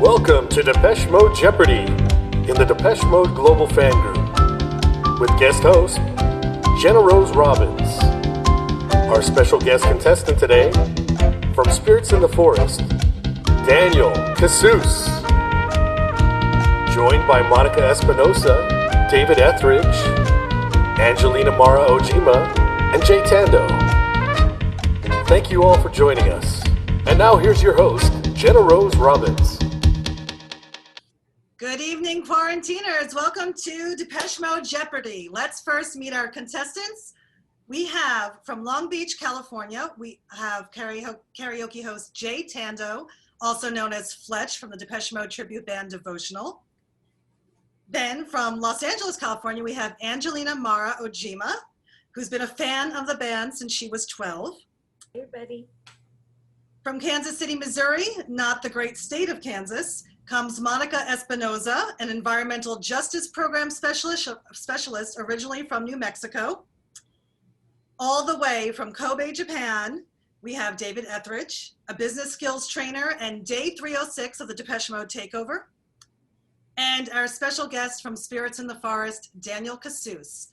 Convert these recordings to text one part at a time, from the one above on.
Welcome to Depeche Mode Jeopardy in the Depeche Mode Global Fan Group with guest host Jenna Rose Robbins. Our special guest contestant today, from Spirits in the Forest, Daniel Cassús. Joined by Monica Espinosa, David Etheridge, Angelina Mara Ojima, and Jay Tando. Thank you all for joining us. And now here's your host, Jenna Rose Robbins. Good evening, quarantiners. Welcome to Depeche Mode Jeopardy. Let's first meet our contestants. We have, from Long Beach, California, we have karaoke host Jay Tando, also known as Fletch from the Depeche Mode tribute band Devotional. Then from Los Angeles, California, we have Angelina Mara Ojima, who's been a fan of the band since she was 12. Hey, buddy. From Kansas City, Missouri, not the great state of Kansas, comes Monica Espinosa, an environmental justice program specialist originally from New Mexico. All the way from Kobe, Japan, we have David Etheridge, a business skills trainer and day 306 of the Depeche Mode Takeover. And our special guest from Spirits in the Forest, Daniel Cassús,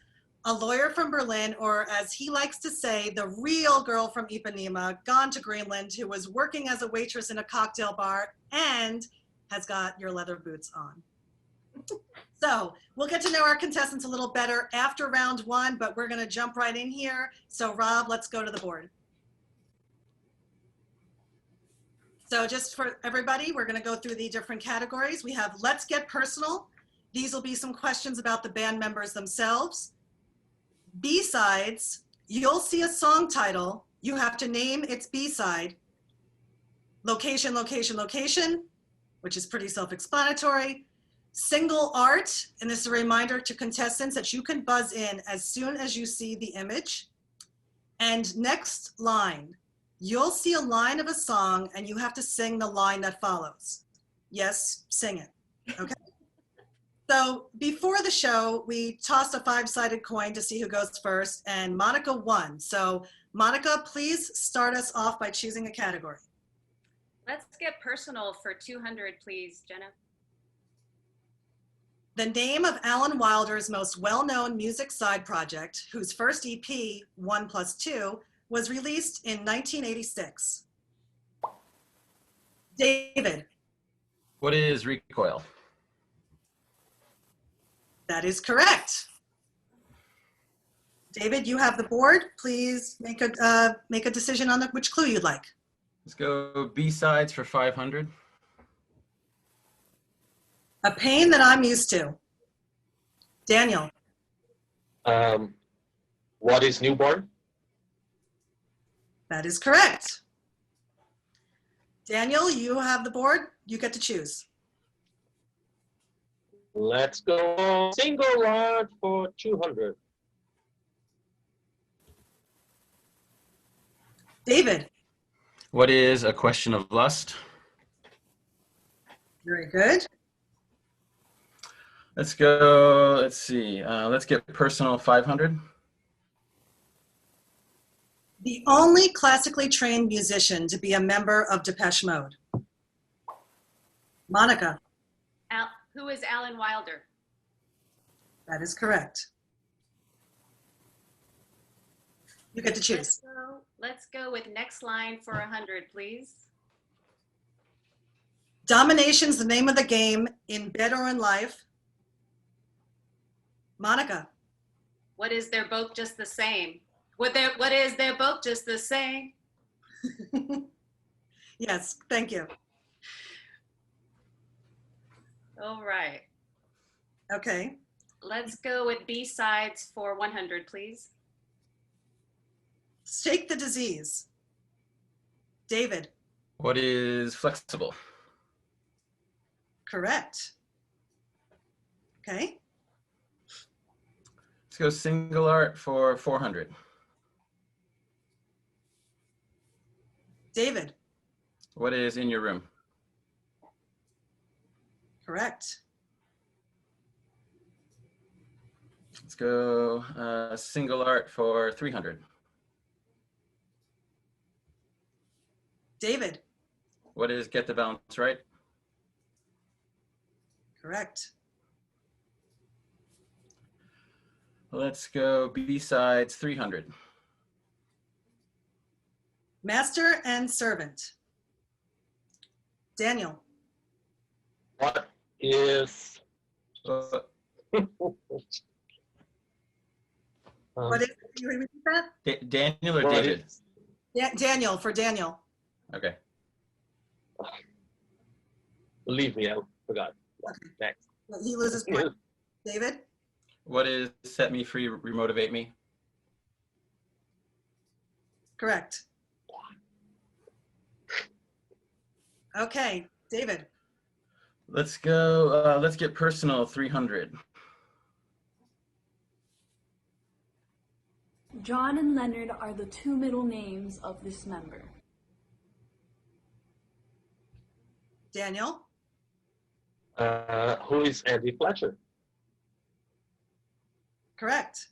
a lawyer from Berlin, or as he likes to say, the real girl from Ipanema, gone to Greenland, who was working as a waitress in a cocktail bar and has got your leather boots on. So we'll get to know our contestants a little better after round one, but we're gonna jump right in here. So Rob, let's go to the board. So just for everybody, we're gonna go through the different categories. We have Let's Get Personal. These will be some questions about the band members themselves. B-sides, you'll see a song title. You have to name its B-side. Location, location, location, which is pretty self-explanatory. Single art, and this is a reminder to contestants that you can buzz in as soon as you see the image. And next line, you'll see a line of a song and you have to sing the line that follows. Yes, sing it, okay? So before the show, we tossed a 5-sided coin to see who goes first, and Monica won. So Monica, please start us off by choosing a category. Let's get personal for 200, please, Jenna. The name of Alan Wilder's most well-known music side project, whose first EP, 1+2, was released in 1986. David. What is recoil? That is correct. David, you have the board. Please make a decision on which clue you'd like. Let's go B-sides for 500. A pain that I'm used to. Daniel. What is newborn? That is correct. Daniel, you have the board. You get to choose. Let's go single large for 200. David. What is a question of lust? Very good. Let's go, let's see. Let's get personal 500. The only classically trained musician to be a member of Depeche Mode. Monica. Who is Alan Wilder? That is correct. You get to choose. Let's go with next line for 100, please. Domination's the name of the game, in bed or in life. Monica. What is they're both just the same? What is they're both just the same? Yes, thank you. All right. Okay. Let's go with B-sides for 100, please. Shake the disease. David. What is flexible? Correct. Okay. Let's go single art for 400. David. What is in your room? Correct. Let's go single art for 300. David. What is get the balance right? Correct. Let's go B-sides 300. Master and servant. Daniel. What is Uh, What is, you repeat that? Daniel or what David? is- Daniel, for Daniel. Okay. Believe me, I forgot. Next. He loses point. David? What is set me free, remotivate me? Correct. Okay, David. Let's go, let's get personal 300. John and Leonard are the two middle names of this member. Daniel? Who is Andy Fletcher? Correct.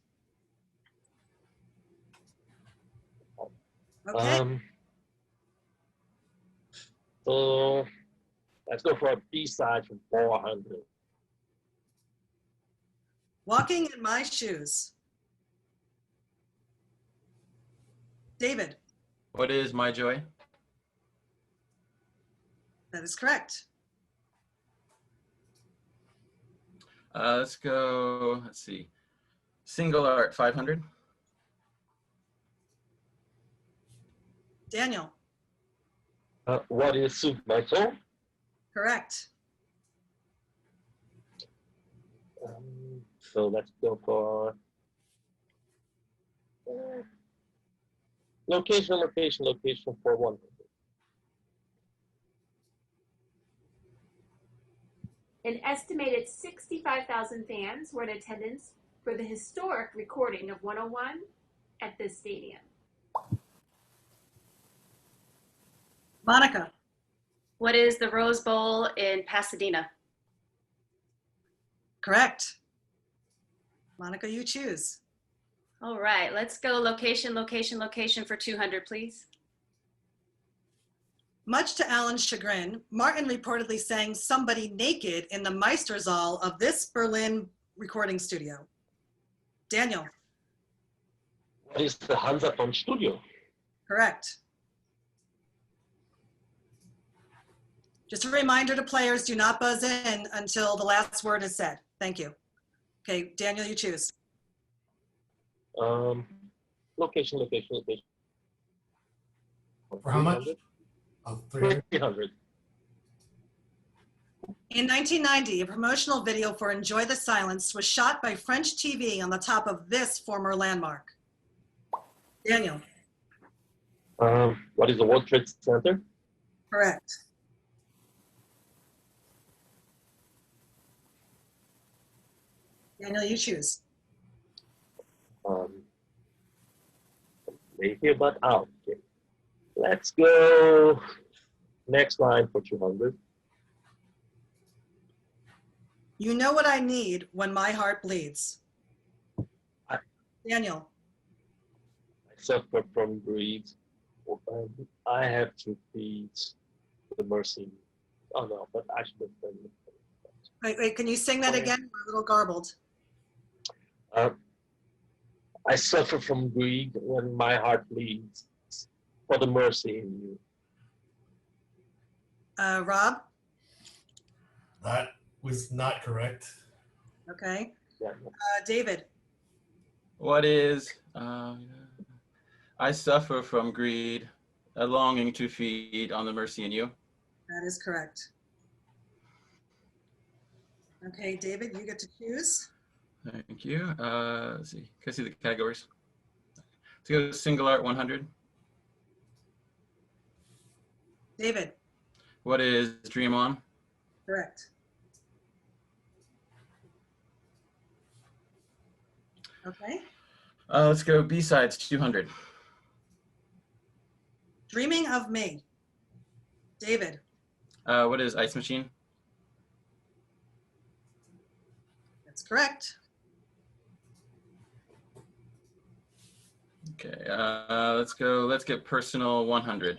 Okay, So let's go for a B-side from 400. walking in my shoes. David? What is my joy? That is correct. Let's go, let's see. Single art 500. Daniel? What is Soup My Soul? Correct. So let's go for location for 100. An estimated 65,000 fans were in attendance for the historic recording of 101 at this stadium. Monica? What is the Rose Bowl in Pasadena? Correct. Monica, you choose. All right, let's go location for 200, please. Much to Alan's chagrin, Martin reportedly sang Somebody Naked in the Meistersaal of this Berlin recording studio. Daniel? What is the Hansaton Studio? Correct. Just a reminder to players, do not buzz in until the last word is said. Thank you. Okay, Daniel, you choose. Location. For how much? Oh, 300. 300. In 1990, a promotional video for Enjoy the Silence was shot by French TV on the top of this former landmark. Daniel? What is the World Trade Center? Correct. Daniel, you choose. Maybe but out. Okay. Let's go next line for 200. You know what I need when my heart bleeds. Daniel? I suffer from greed. I have to feed the mercy. Oh no, but I should have done it. Wait, can you sing that again? We're a little garbled. I suffer from greed when my heart bleeds for the mercy in you. Rob? That was not correct. Okay. Yeah. David? What is, I suffer from greed, a longing to feed on the mercy in you. That is correct. Okay, David, you get to choose. Thank you. Let's see, can I see the categories? Let's go single art 100. David? What is Dream On? Correct. Okay. Let's go B-sides 200. Dreaming of Me. David? What is Ice Machine? That's correct. Okay, let's get personal 100.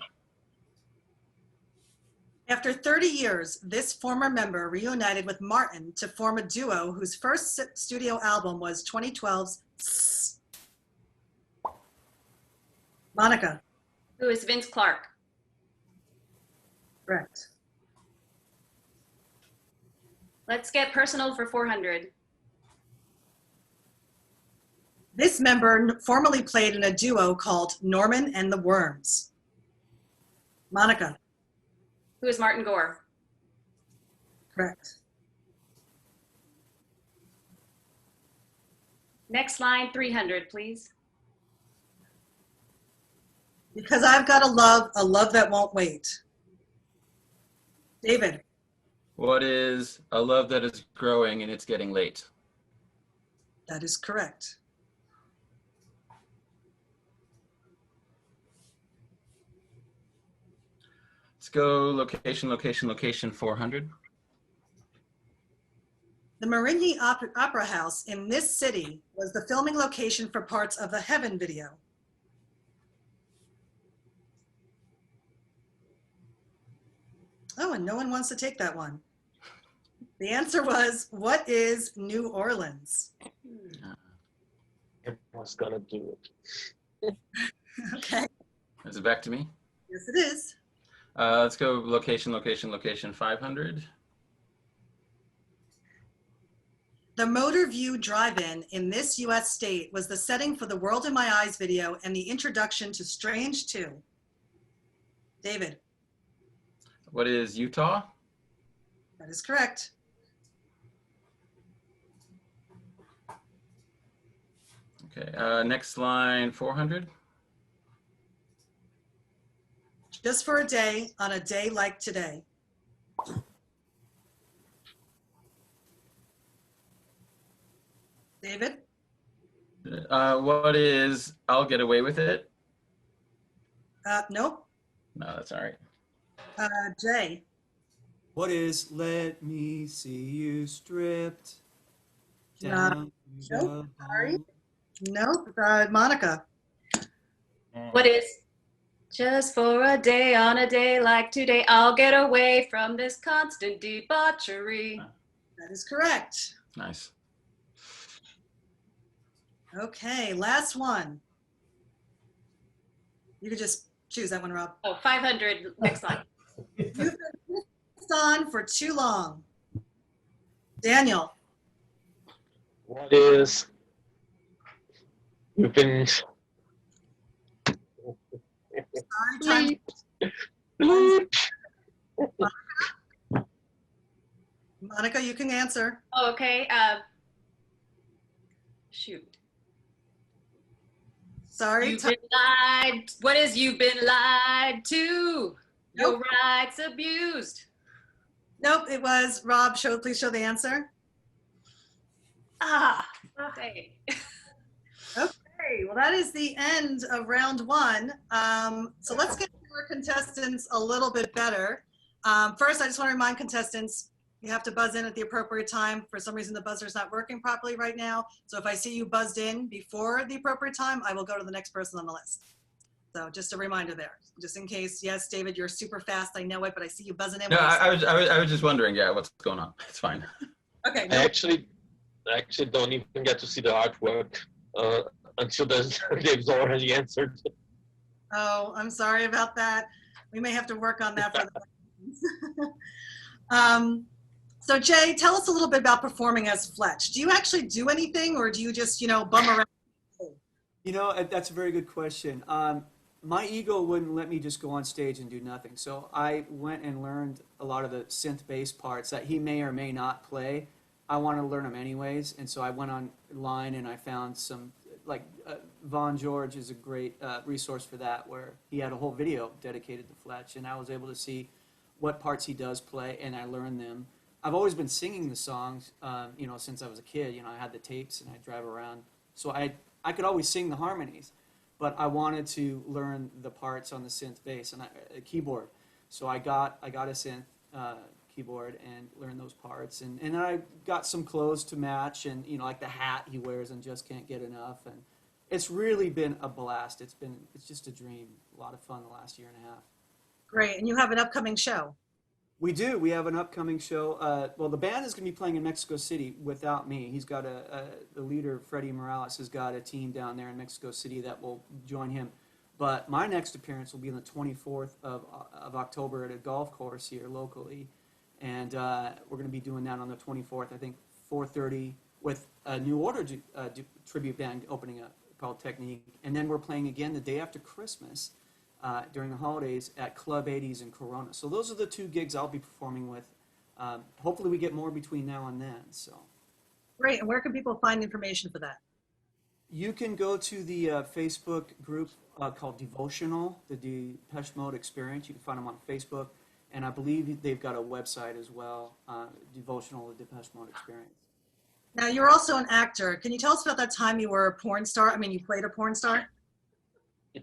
After 30 years, this former member reunited with Martin to form a duo whose first studio album was 2012's Monica. Who is Vince Clarke? Correct. Let's get personal for 400. This member formerly played in a duo called Norman and the Worms. Monica. Who is Martin Gore? Correct. Next line, 300, please. Because I've got a love that won't wait. David. What is a love that is growing and it's getting late? That is correct. Let's go location 400. The Marigny Opera House in this city was the filming location for parts of the Heaven video. Oh, and no one wants to take that one. The answer was, what is New Orleans? Everyone's gonna do it. Okay. Is it back to me? Yes, it is. Let's go location 500. The Motor View Drive-In in this U.S. state was the setting for the World in My Eyes video and the introduction to Strange 2. David. What is Utah? That is correct. Okay, next line 400. Just for a day, on a day like today. David? What is I'll Get Away With It? Nope. No, that's all right. Jay? What is Let Me See You Stripped Down? Nope, sorry. Nope. Monica? What is just for a day, on a day like today, I'll get away from this constant debauchery. That is correct. Nice. Okay, last one. You could just choose that one, Rob. Oh, 500, next line. You've been pissed on for too long. Daniel. What is you've been Sorry, time. Monica, you can answer. Oh, okay. Shoot. Sorry. You've been lied. What is you've been lied to? Your Nope. rights abused. Nope, it was Rob. Please show the answer. Ah, okay. Okay, well, that is the end of round one. So let's get to our contestants a little bit better. First, I just want to remind contestants, you have to buzz in at the appropriate time. For some reason, the buzzer's not working properly right now. So if I see you buzzed in before the appropriate time, I will go to the next person on the list. So just a reminder there, just in case. Yes, David, you're super fast. I know it, but I see you buzzing in. No, I was just wondering. Yeah, what's going on? It's fine. Okay. I actually don't even get to see the artwork until they've already answered. Oh, I'm sorry about that. We may have to work on that for the So Jay, tell us a little bit about performing as Fletch. Do you actually do anything, or do you just, bum around? You know, that's a very good question. My ego wouldn't let me just go on stage and do nothing. So I went and learned a lot of the synth bass parts that he may or may not play. I want to learn them anyways. And so I went online and I found some, like Von George is a great resource for that, where he had a whole video dedicated to Fletch. And I was able to see what parts he does play, and I learned them. I've always been singing the songs, since I was a kid. I had the tapes and I drive around. So I could always sing the harmonies, but I wanted to learn the parts on the synth bass and a keyboard. So I got a synth keyboard and learned those parts. And then I got some clothes to match, and like the hat he wears and Just Can't Get Enough. And it's really been a blast. It's just a dream. A lot of fun the last year and a half. Great, and you have an upcoming show. We do. We have an upcoming show. Well, the band is going to be playing in Mexico City without me. He's got the leader, Freddie Morales, has got a team down there in Mexico City that will join him. But my next appearance will be on the 24th of October at a golf course here locally. And we're going to be doing that on the 24th, I think 4:30, with a New Order tribute band opening up called Technique. And then we're playing again the day after Christmas during the holidays at Club 80s in Corona. So those are the two gigs I'll be performing with. Hopefully we get more between now and then. So Great. And where can people find information for that? you can go to the Facebook group called Devotional, the Depeche Mode Experience. You can find them on Facebook. And I believe they've got a website as well, Devotional, the Depeche Mode Experience. Now, you're also an actor. Can you tell us about that time you were a porn star? I mean, you played a porn star?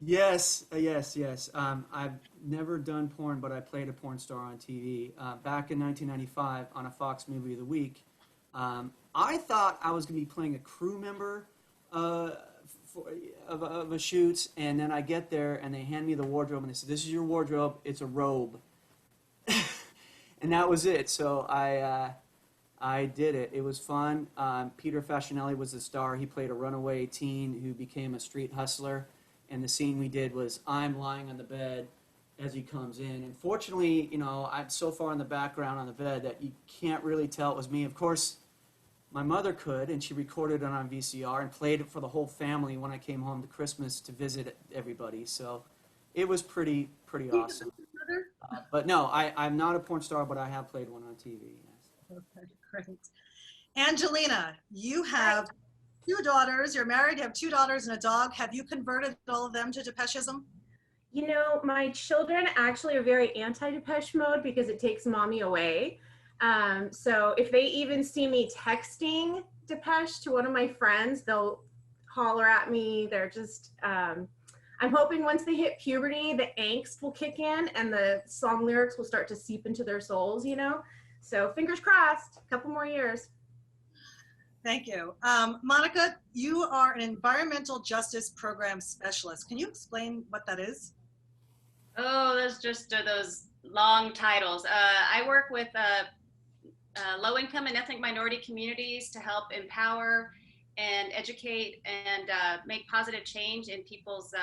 Yes. I've never done porn, but I played a porn star on TV. Back in 1995 on a Fox Movie of the Week, I thought I was going to be playing a crew member of a shoot, and then I get there and they hand me the wardrobe and they said, "This is your wardrobe. It's a robe." And that was it. So I did it. It was fun. Peter Facinelli was the star. He played a runaway teen who became a street hustler. And the scene we did was I'm lying on the bed as he comes in. And fortunately, I'm so far in the background on the bed that you can't really tell it was me. Of course, my mother could, and she recorded it on VCR and played it for the whole family when I came home to Christmas to visit everybody. So it was pretty awesome. But no, I'm not a porn star, but I have played one on TV. Yes. Okay, great. Angelina, you have 2 daughters. You're married. You have 2 daughters and a dog. Have you converted all of them to Depechism? My children actually are very anti-Depeche Mode because it takes mommy away. So if they even see me texting Depeche to one of my friends, they'll holler at me. They're just, I'm hoping once they hit puberty, the angst will kick in and the song lyrics will start to seep into their souls, So fingers crossed, a couple more years. Thank you. Monica, you are an environmental justice program specialist. Can you explain what that is? Oh, those just those long titles. I work with low-income and ethnic minority communities to help empower and educate and make positive change in people's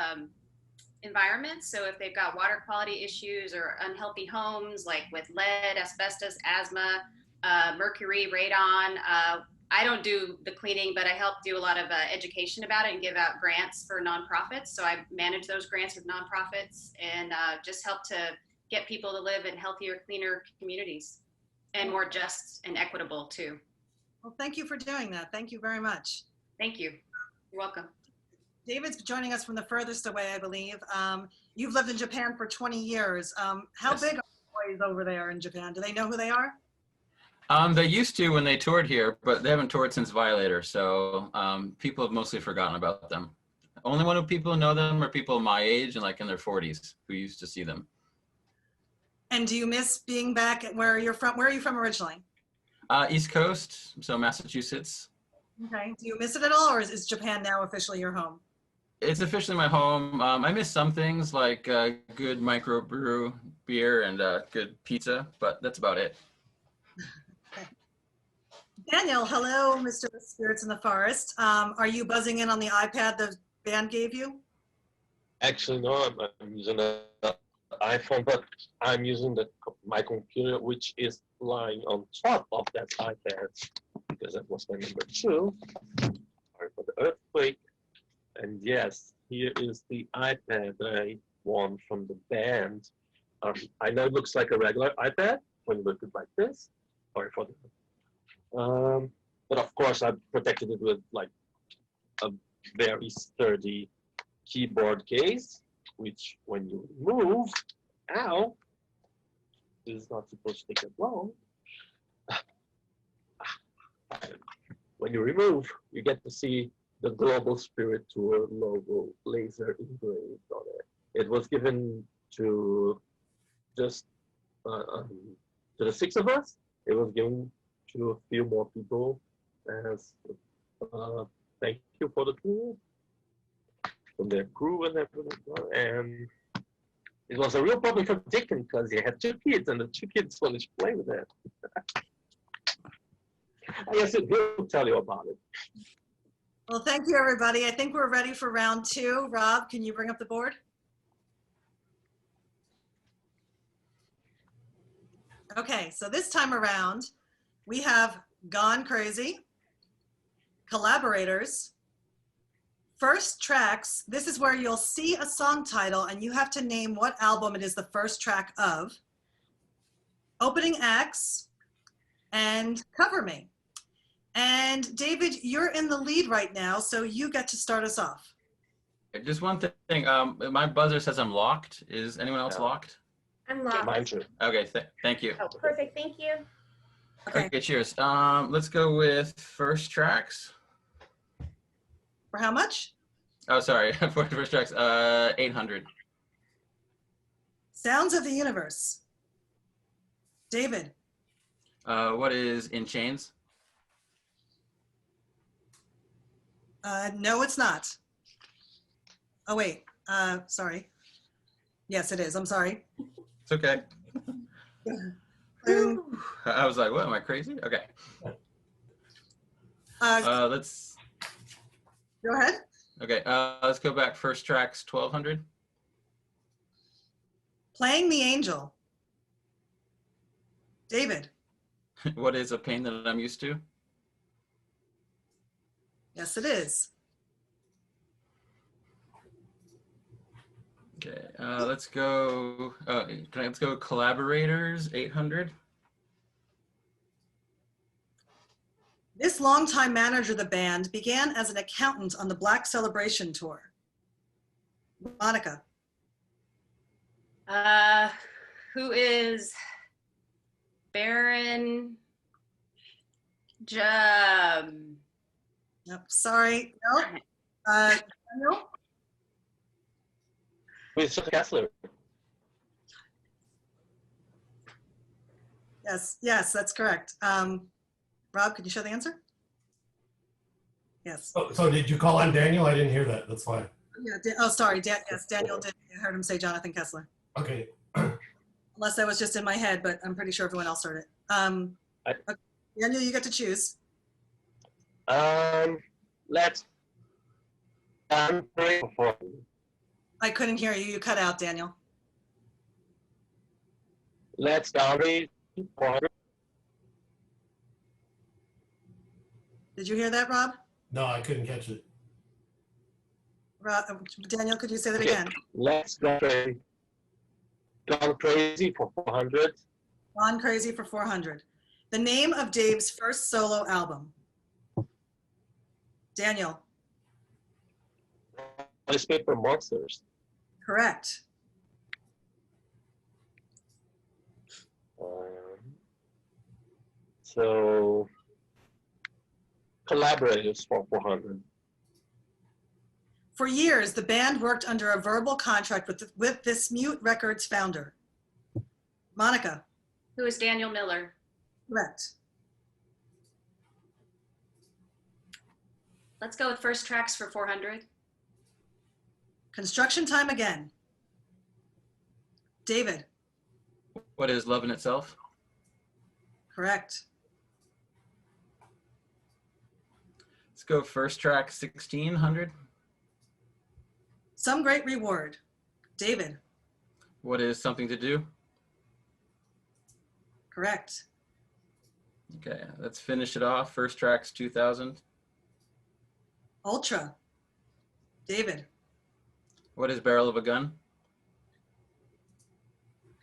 environments. So if they've got water quality issues or unhealthy homes, like with lead, asbestos, asthma, mercury, radon, I don't do the cleaning, but I help do a lot of education about it and give out grants for nonprofits. So I manage those grants with nonprofits and just help to get people to live in healthier, cleaner communities and more just and equitable too. Well, thank you for doing that. Thank you very much. Thank you. You're welcome. David's joining us from the furthest away, I believe. You've lived in Japan for 20 years. How Yes. big are the boys over there in Japan? Do they know who they are? They used to when they toured here, but they haven't toured since Violator, so people have mostly forgotten about them. Only one of people who know them are people my age and like in their 40s who used to see them. And do you miss being back at where you're from? Where are you from originally? East Coast, so Massachusetts. Okay. Do you miss it at all, or is Japan now officially your home? It's officially my home. I miss some things like good microbrew beer and good pizza, but that's about it. Daniel, hello, Mr. Spirits in the Forest. Are you buzzing in on the iPad the band gave you? Actually, no, I'm using an iPhone, but I'm using my computer, which is lying on top of that iPad, because that was my number 2. Sorry for the earthquake. And yes, here is the iPad that I won from the band. I know it looks like a regular iPad when you look at it like this. Sorry for that. But of course, I protected it with like a very sturdy keyboard case, which when you remove, this is not supposed to take that long. When you remove, you get to see the Global Spirit Tour logo laser engraved on it. It was given to just to the 6 of us. It was given to a few more people as thank you for the tour from their crew and everything. And it was a real problem for Dickon because he had 2 kids and the 2 kids wanted to play with it. I guess he'll tell you about it. Well, thank you, everybody. I think we're ready for round 2. Rob, can you bring up the board? Okay, so this time around, we have Gone Crazy, Collaborators, First Tracks. This is where you'll see a song title and you have to name what album it is the first track of, Opening Acts, and Cover Me. And David, you're in the lead right now, so you get to start us off. Just one thing. My buzzer says I'm locked. Is anyone else locked? I'm locked. Mine too. Okay, thank you. Oh, perfect. Thank you. Okay, cheers. Let's go with First Tracks. For how much? Oh, sorry. For First Tracks, 800. Sounds of the Universe. David. What is In Chains? No, it's not. Oh, wait. Sorry. Yes, it is. I'm sorry. It's okay. I was like, what, am I crazy? Okay. Let's. Go ahead. Okay, let's go back. First Tracks, 1200. Playing the Angel. David. What is A Pain That I'm Used to? Yes, it is. Okay, let's go. Let's go Collaborators, 800. This longtime manager of the band began as an accountant on the Black Celebration tour. Monica. Who is Baron Nope, sorry. No. No. With Kessler. Yes, that's correct. Rob, could you show the answer? Yes. Oh, so did you call on Daniel? I didn't hear that. That's fine. Yeah. Sorry. Yes, Daniel did. I heard him say Jonathan Kessler. Okay. Unless that was just in my head, but I'm pretty sure everyone else heard it. Okay. Daniel, you get to choose. Let's. I couldn't hear you. You cut out, Daniel. Let's downgrade 400. Did you hear that, Rob? No, I couldn't catch it. Daniel, could you say that again? Let's downgrade. Gone Crazy for 400. Gone Crazy for 400. The name of Dave's first solo album. Daniel. Newspaper Monsters. Correct. So Collaborators for 400. For years, the band worked under a verbal contract with this Mute Records founder. Monica. Who is Daniel Miller? Correct. Let's go with First Tracks for 400. Construction Time Again. David. What is Love in Itself? Correct. Let's go First Track, 1600. Some Great Reward. David. What is Something to Do? Correct. Okay, let's finish it off. First Tracks, 2000. Ultra. David. What is Barrel of a Gun?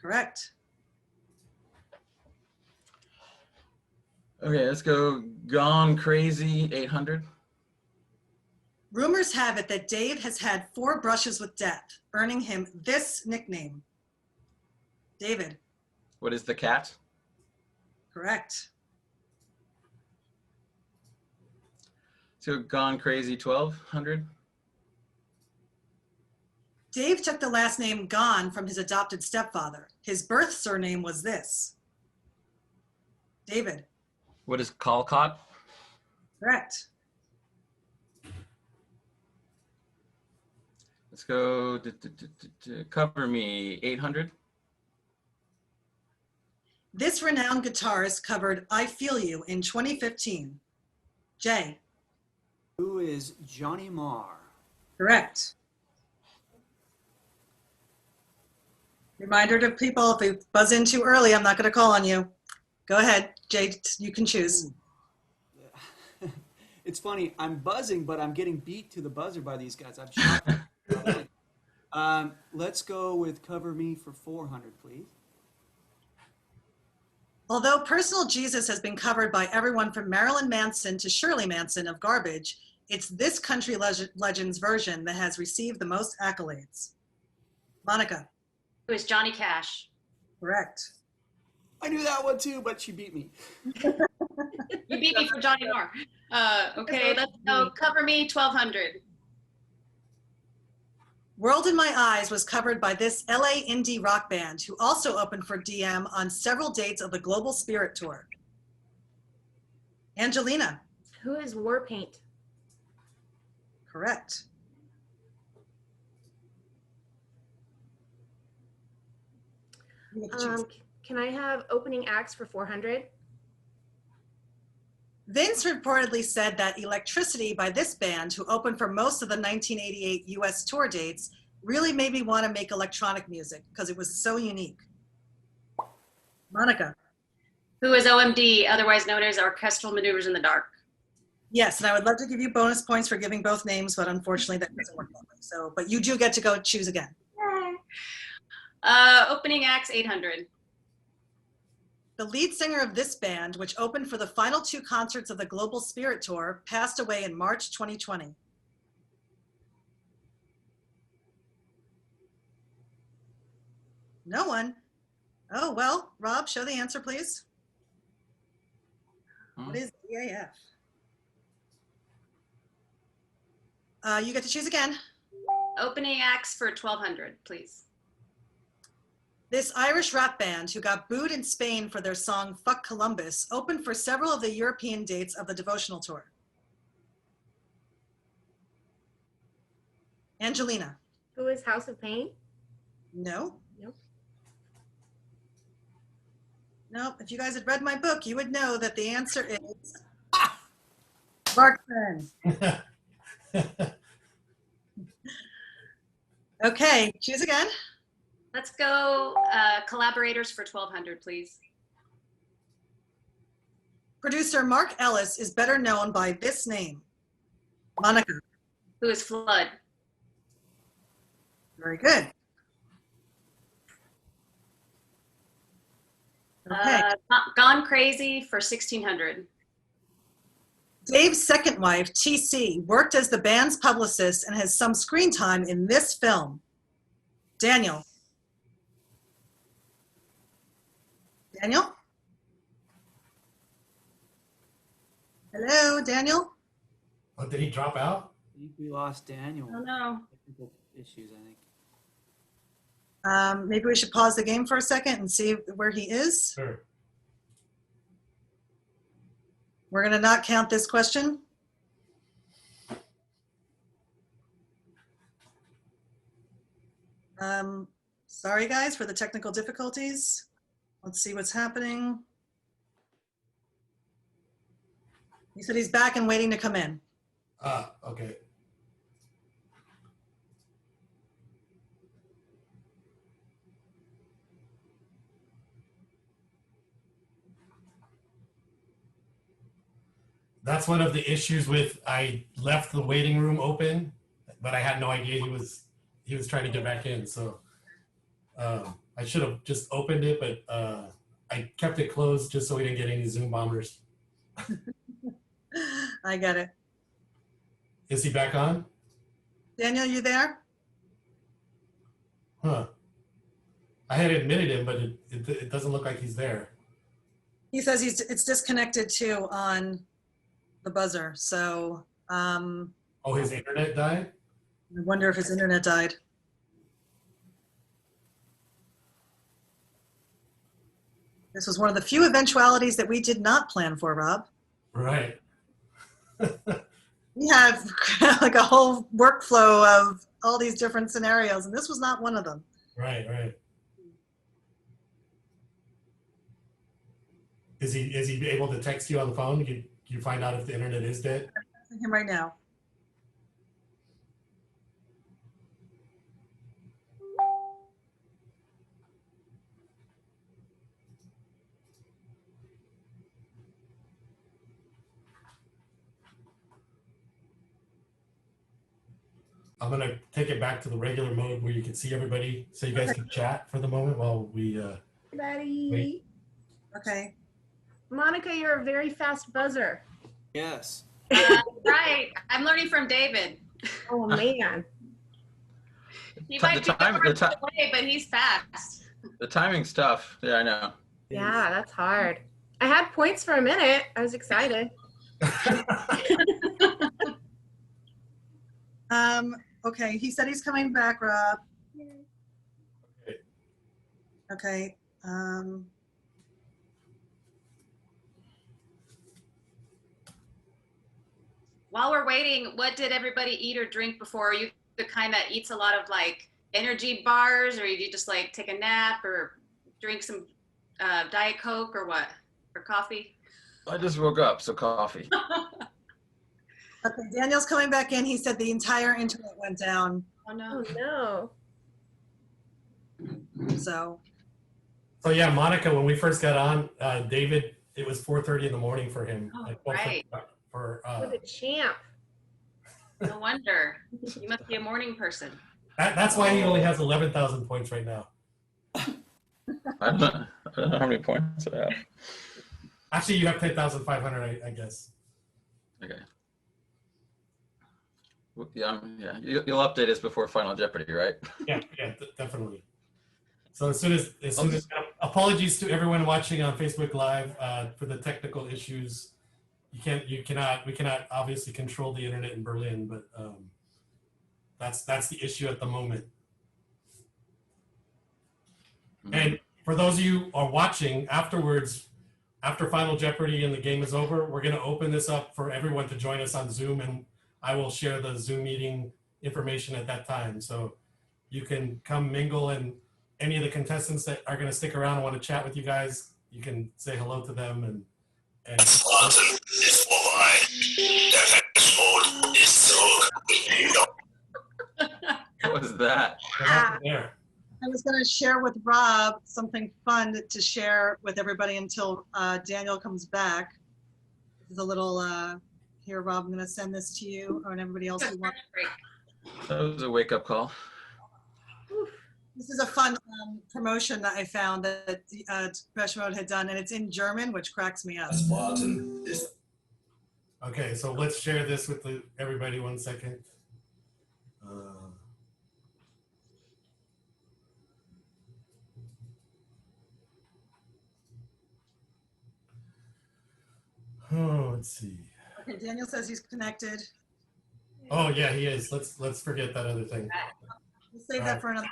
Correct. Okay, let's go Gone Crazy, 800. Rumors have it that Dave has had 4 brushes with death, earning him this nickname. David. What is The Cat? Correct. So Gone Crazy, 1200. Dave took the last name Gone from his adopted stepfather. His birth surname was this. David. What is Callcott? Correct. Let's go Cover Me, 800. This renowned guitarist covered I Feel You in 2015. Jay. Who is Johnny Marr? Correct. Reminder to people, if they buzz in too early, I'm not going to call on you. Go ahead, Jay, you can choose. It's funny, I'm buzzing, but I'm getting beat to the buzzer by these guys. I'm shocked. Let's go with Cover Me for 400, please. Although Personal Jesus has been covered by everyone from Marilyn Manson to Shirley Manson of Garbage, it's this country legend's version that has received the most accolades. Monica. Who is Johnny Cash? Correct. I knew that one too, but she beat me. You beat me for Johnny Marr. Okay, let's go Cover Me, 1200. World in My Eyes was covered by this LA indie rock band who also opened for DM on several dates of the Global Spirit Tour. Angelina. Who is Warpaint? Correct. Can I have opening acts for 400? Vince reportedly said that Electricity by this band, who opened for most of the 1988 US tour dates, really made me want to make electronic music because it was so unique. Monica. Who is OMD, otherwise known as Orchestral Maneuvers in the Dark? Yes, and I would love to give you bonus points for giving both names, but unfortunately that doesn't work that way. So, but you do get to go choose again. Opening acts, 800. The lead singer of this band, which opened for the final two concerts of the Global Spirit Tour, passed away in March 2020. No one. Oh, well, Rob, show the answer, please. What is EAF? You get to choose again. Opening acts for 1200, please. This Irish rap band, who got booed in Spain for their song Fuck Columbus, opened for several of the European dates of the Devotional Tour. Angelina. Who is House of Pain? No. Nope. No, if you guys had read my book, you would know that the answer is Markman. Okay, choose again. Let's go collaborators for 1200, please. Producer Mark Ellis is better known by this name. Monica. Who is Flood? Very good. Okay. Gone Crazy for 1600. Dave's second wife, TC, worked as the band's publicist and has some screen time in this film. Daniel. Daniel? Hello, Daniel? Oh, did he drop out? I think we lost Daniel. Oh no. Technical issues, I think. Maybe we should pause the game for a second and see where he is. Sure. We're going to not count this question. Sorry, guys, for the technical difficulties. Let's see what's happening. He said he's back and waiting to come in. Okay. That's one of the issues with, I left the waiting room open, but I had no idea he was trying to get back in. So I should have just opened it, but I kept it closed just so we didn't get any Zoom bombers. I get it. Is he back on? Daniel, you there? Huh. I had admitted him, but it doesn't look like he's there. He says it's disconnected too on the buzzer. So Oh, his internet died? I wonder if his internet died. This was one of the few eventualities that we did not plan for, Rob. Right. We have like a whole workflow of all these different scenarios, and this was not one of them. Right, right. Is he able to text you on the phone? Can you find out if the internet is dead? I'm texting him right now. I'm gonna take it back to the regular mode where you can see everybody, so you guys can chat for the moment while we Buddy. wait. Okay. Monica, you're a very fast buzzer. Yes. Right. I'm learning from David. Oh man. He The might be time- far the ti- away, but he's fast. The timing's tough. Yeah, I know. Yeah, that's hard. I had points for a minute. I was excited. Okay, he said he's coming back, Rob. Okay. Okay. While we're waiting, what did everybody eat or drink before? Are you the kind that eats a lot of like energy bars, or you just like take a nap or drink some Diet Coke or what? Or coffee? I just woke up, so coffee. Okay, Daniel's coming back in. He said the entire internet went down. Oh no. Oh no. So, So yeah, Monica, when we first got on, David, it was 4:30 in the morning for him. Oh, Like, right. For What a champ. No wonder. You must be a morning person. that's why he only has 11,000 points right now. I don't know how many points I have. Actually, you have 10,500, I guess. Okay. Yeah, yeah. You'll update us before Final Jeopardy, right? Yeah, definitely. So as soon as apologies to everyone watching on Facebook Live for the technical issues. We cannot obviously control the internet in Berlin, but that's the issue at the moment. And for those of you who are watching afterwards, after Final Jeopardy and the game is over, we're going to open this up for everyone to join us on Zoom, and I will share the Zoom meeting information at that time. So you can come mingle, and any of the contestants that are going to stick around and want to chat with you guys, you can say hello to them. And Autumn is vorbei. Der Testmond ist zurück. What was that? what happened there? I was going to share with Rob something fun to share with everybody until Daniel comes back. This is a little, here, Rob, I'm going to send this to you and everybody else who wants. That was a wake-up call. This is a fun promotion that I found that Depeche Mode had done, and it's in German, which cracks me up. Okay, so let's share this with everybody 1 second. Let's see. Okay, Daniel says he's connected. Oh yeah, he is. Let's forget that other thing. We'll save that for another,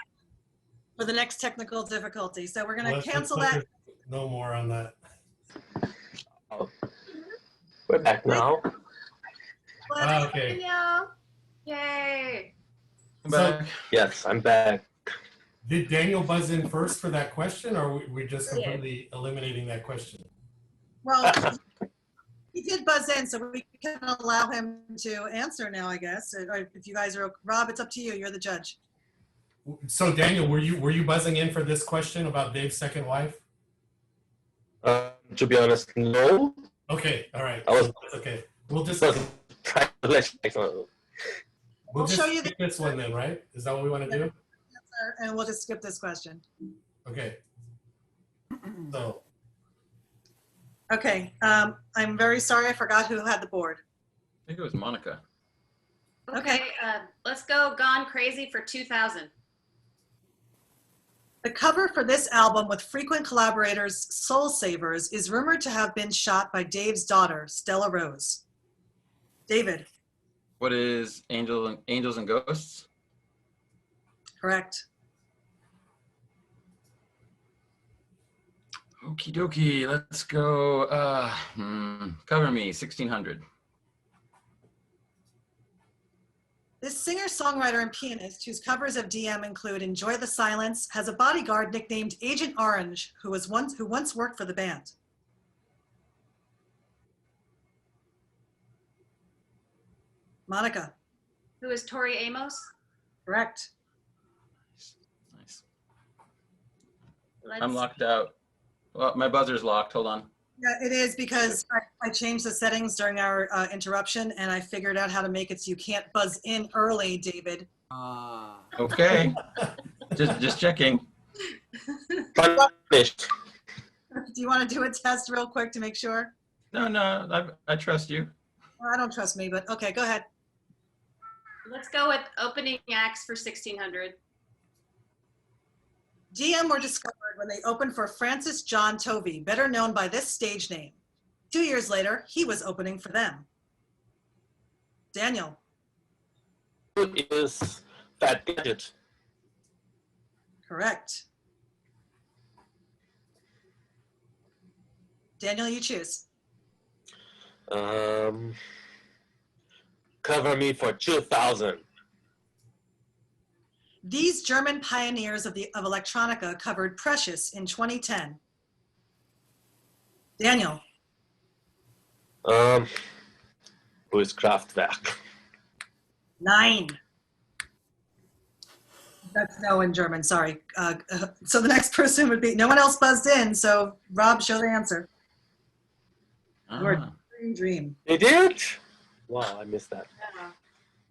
for the next technical difficulty. So we're going to Let's cancel focus that. No more on that. We're back now. Okay. Danielle. Yay. Come So- back. Yes, I'm back. Did Daniel buzz in first for that question, or we just He did. completely eliminating that question? Well, he did buzz in, so we can allow him to answer now, I guess. Or if you guys are, Rob, it's up to you. You're the judge. So Daniel, were you buzzing in for this question about Dave's second wife? To be honest, no. Okay, all right. I was That's okay. We'll just trying to let you know. We'll show you the skip this one then, right? Is that what we want to do? answer, and we'll just skip this question. Okay. So Okay, I'm very sorry. I forgot who had the board. I think it was Monica. Okay, let's go Gone Crazy for 2000. The cover for this album with frequent collaborators, Soul Savers, is rumored to have been shot by Dave's daughter, Stella Rose. David, What is Angels and Ghosts? correct. Okie dokie, let's go. Cover Me, 1600. This singer-songwriter songwriter, and pianist whose covers of DM include Enjoy the Silence, has a bodyguard nicknamed Agent Orange, who once worked for the band. Monica. Who is Tori Amos? Correct. Nice. Let's, I'm locked out. Well, my buzzer's locked. Hold on. Yeah, it is because I changed the settings during our interruption, and I figured out how to make it so you can't buzz in early, David. Okay. just checking. Punished. Do you want to do a test real quick to make sure? No, I trust you. Well, I don't trust me, but okay, go ahead. let's go with opening acts for 1600. DM were discovered when they opened for Francis John Tovey, better known by this stage name. 2 years later, he was opening for them. Daniel. Who is Fat Gadget? Correct. Daniel, you choose. Cover Me for 2000. These German pioneers of electronica covered Precious in 2010. Daniel. Who is Kraftwerk? 9. That's no in German, sorry. So the next person would be, no one else buzzed in, so Rob, show the answer. Dream. They did? Wow, I missed that.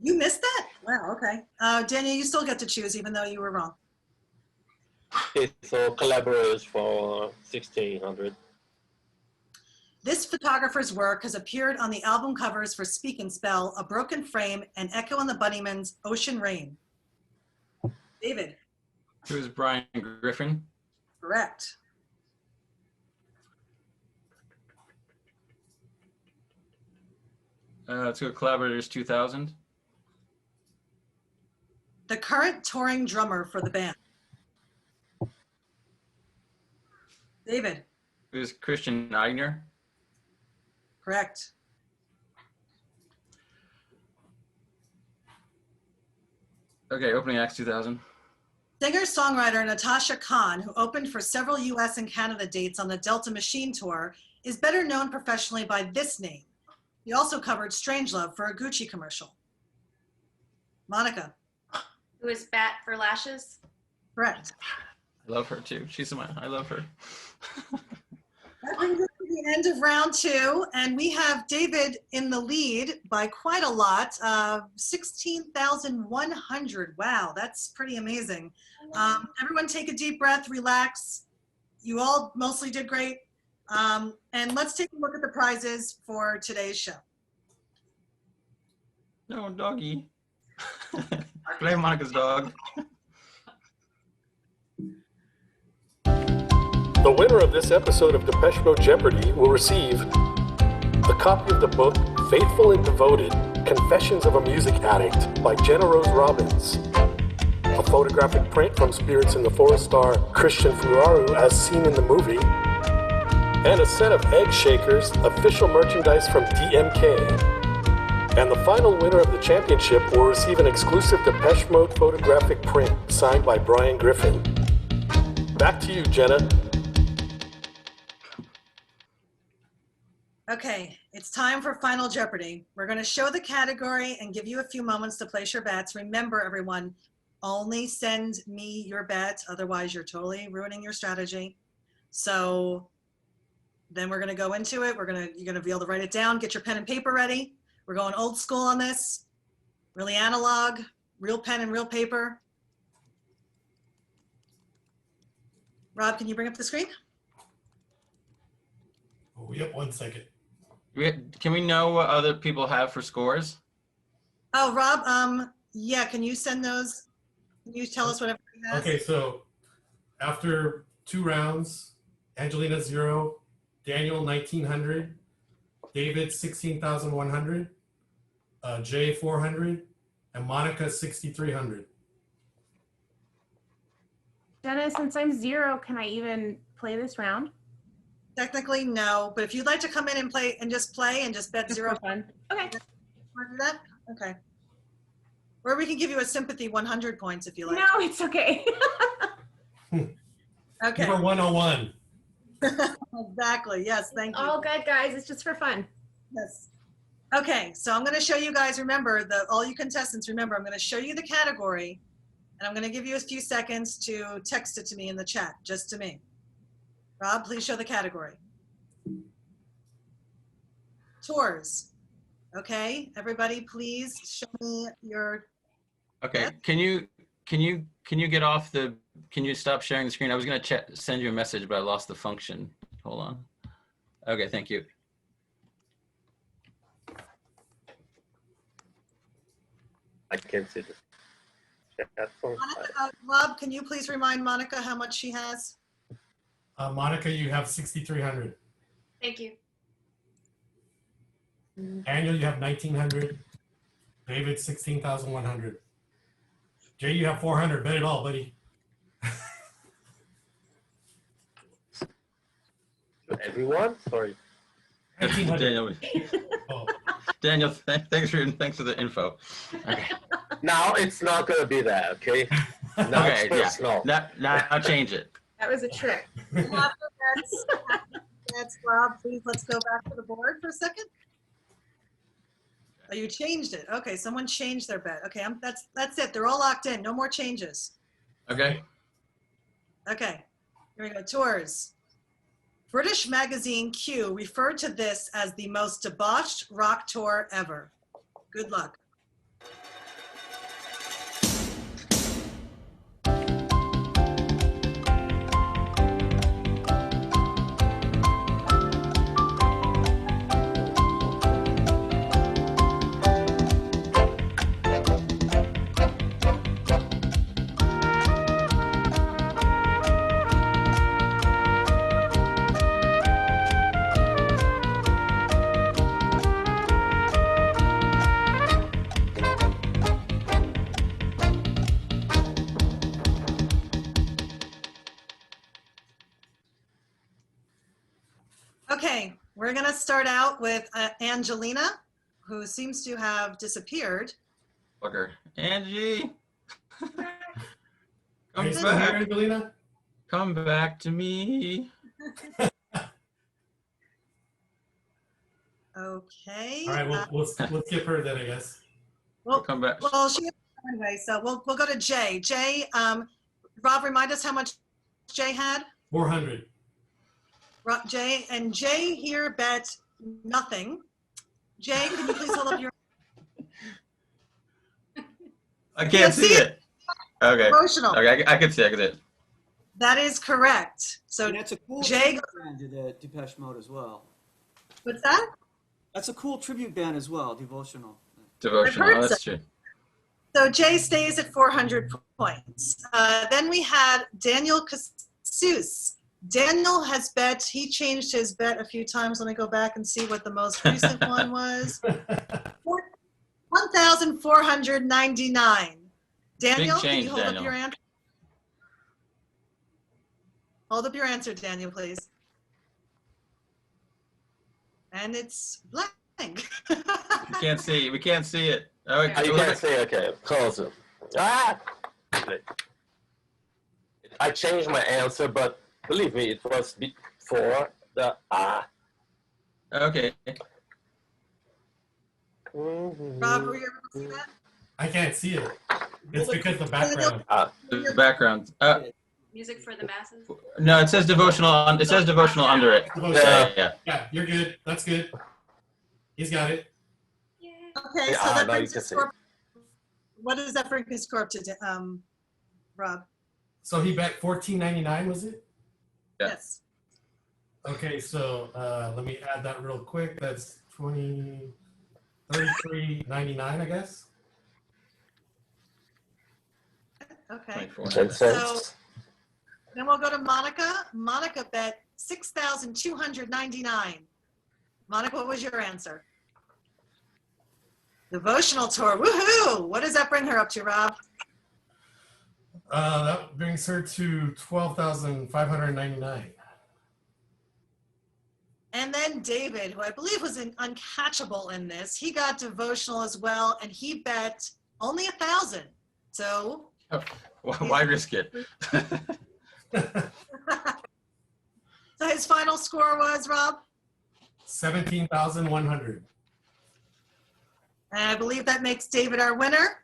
You missed that? Wow, okay. Daniel, you still get to choose even though you were wrong. Okay, so collaborators for 1600. This photographer's work has appeared on the album covers for Speak and Spell, A Broken Frame, and Echo and the Bunnymen's Ocean Rain. David. Who is Brian Griffin? Correct. Let's go Collaborators 2000. The current touring drummer for the band. David. Who is Christian Eigner? Correct. Okay, opening acts 2000. Singer-songwriter Natasha Khan, who opened for several US and Canada dates on the Delta Machine Tour, is better known professionally by this name. He also covered Strangelove for a Gucci commercial. Monica. Who is Bat for Lashes? Correct. I love her too. I love her. That brings us to the end of round 2, and we have David in the lead by quite a lot, 16,100. Wow, that's pretty amazing. Everyone take a deep breath, relax. You all mostly did great. And let's take a look at the prizes for today's show. No, doggy. Play Monica's dog. The winner of this episode of Depeche Mode Jeopardy will receive a copy of the book Faithful and Devoted, Confessions of a Music Addict by Jenna Rose Robbins, a photographic print from Spirits in the Forest star Christian Furaru as seen in the movie, and a set of Egg Shakers, official merchandise from DMK. And the final winner of the championship will receive an exclusive Depeche Mode photographic print signed by Brian Griffin. Back to you, Jenna. Okay, it's time for Final Jeopardy. We're going to show the category and give you a few moments to place your bets. Remember, everyone, only send me your bet, otherwise you're totally ruining your strategy. So then we're going to go into it. You're going to be able to write it down, get your pen and paper ready. We're going old school on this, really analog, real pen and real paper. Rob, can you bring up the screen? Oh, yep, 1 second. Can we know what other people have for scores? Oh, Rob, yeah, can you send those? Can you tell us what everybody has? Okay, so after 2 rounds, Angelina 0, Daniel 1900, David 16,100, Jay 400, and Monica 6,300. Jenna, since I'm 0, can I even play this round? Technically, no, but if you'd like to come in and play and just bet Just 0. for fun. Okay. Want to do that? Okay. Or we can give you a sympathy 100 points if you like. No, it's okay. Okay. Number 101. Exactly. Yes. Thank you. All good, guys. It's just for fun. Yes. Okay. So I'm going to show you guys, remember, all you contestants, remember, I'm going to show you the category and I'm going to give you a few seconds to text it to me in the chat, just to me. Rob, please show the category. Tours. Okay. Everybody, please show me your. Okay, can you get off the, can you stop sharing the screen? I was gonna send you a message, but I lost the function. Hold on. Okay, thank you. I can't see the chat phone. Rob, can you please remind Monica how much she has? Monica, you have 6,300. Thank you. Daniel, you have 1,900. David, 16,100. Jay, you have 400. Bet it all, buddy. Everyone? Sorry. 1,900. Daniel, Oh. Daniel, thanks for the info. Okay. Now it's not gonna be that, okay? Now Okay, it's personal. yeah. Now I'll change it. That was a trick. That's Rob. Please, let's go back to the board for a second. Oh, you changed it. Okay, someone changed their bet. Okay, that's it. They're all locked in. No more changes. Okay. Okay, here we go. Tours. British magazine Q referred to this as the most debauched rock tour ever. Good luck. Okay, we're gonna start out with Angelina, who seems to have disappeared. Bugger. Angie. Are you still here, Angelina? Come back to me. Okay. All right, we'll skip her then, I guess. We'll come back. Well, she anyway, so we'll go to Jay. Jay, Rob, remind us how much Jay had. 400. Jay here bet nothing. Jay, can you please hold up your? I can't see it. Okay. Emotional. Okay, I can see it. That is correct. So And that's a cool Jay, tribute band to the Depeche Mode as well. what's that? That's a cool tribute band as well, Devotional. Devotional. heard Oh, that's so. true. So Jay stays at 400 points. Then we had Daniel Cassús. Daniel has bet, he changed his bet a few times. Let me go back and see what the most recent one was. 1,499. Daniel, can change, you hold Daniel. up your answer? Hold up your answer, Daniel, please. And it's blank. We can't see. We can't see it. Oh, You can't say, okay, closer. Ah! I changed my answer, but believe me, it was before the ah. Okay. Rob, were you able to see that? I can't see it. It's because the background. The background. Music for the masses. No, it says devotional. It says devotional under it. Devotional. Yeah. You're good. That's good. He's got it. Okay, so that brings his score. What does that bring his score up to, Rob? So he bet 14.99, was it? Yeah. Yes. Okay, so let me add that real quick. That's 33.99, I guess. Okay. 10 So cents. then we'll go to Monica. Monica bet 6,299. Monica, what was your answer? Devotional tour. Woohoo! What does that bring her up to, Rob? That brings her to 12,599. And then David, who I believe was uncatchable in this, he got devotional as well, and he bet only 1,000. So Why risk it? so his final score was, Rob? 17,100. And I believe that makes David our winner.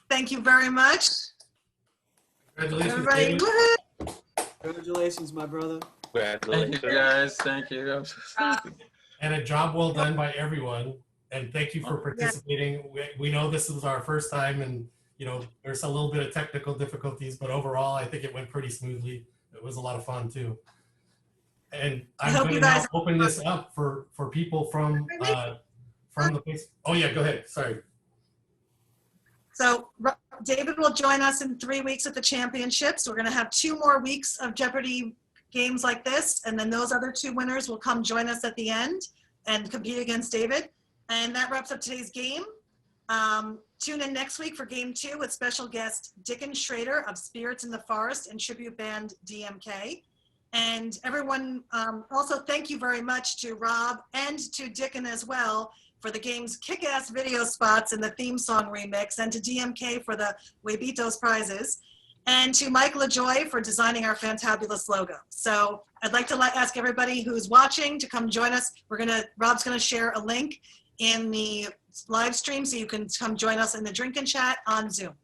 Thank you very much. Congratulations, Everybody, David. woohoo! Congratulations, my brother. Congratulations. Thank you guys. Thank you. I'm so sorry. And a job well done by everyone. And thank you for participating. We know this was our first time, and there's a little bit of technical difficulties, but overall, I think it went pretty smoothly. It was a lot of fun too. And I'm hope going you to now guys- open this up for people from the place. Oh yeah, go ahead. Sorry. So David will join us in 3 weeks at the championships. We're going to have 2 more weeks of Jeopardy games like this, and then those other 2 winners will come join us at the end and compete against David. And that wraps up today's game. Tune in next week for game 2 with special guest Dickon Schrader of Spirits in the Forest and tribute band DMK. And everyone, also thank you very much to Rob and to Dickon as well for the game's kick-ass video spots and the theme song remix, and to DMK for the Huevitos prizes, and to Mike LaJoy for designing our fantabulous logo. So I'd like to ask everybody who's watching to come join us. Rob's gonna share a link in the live stream so you can come join us in the drink and chat on Zoom.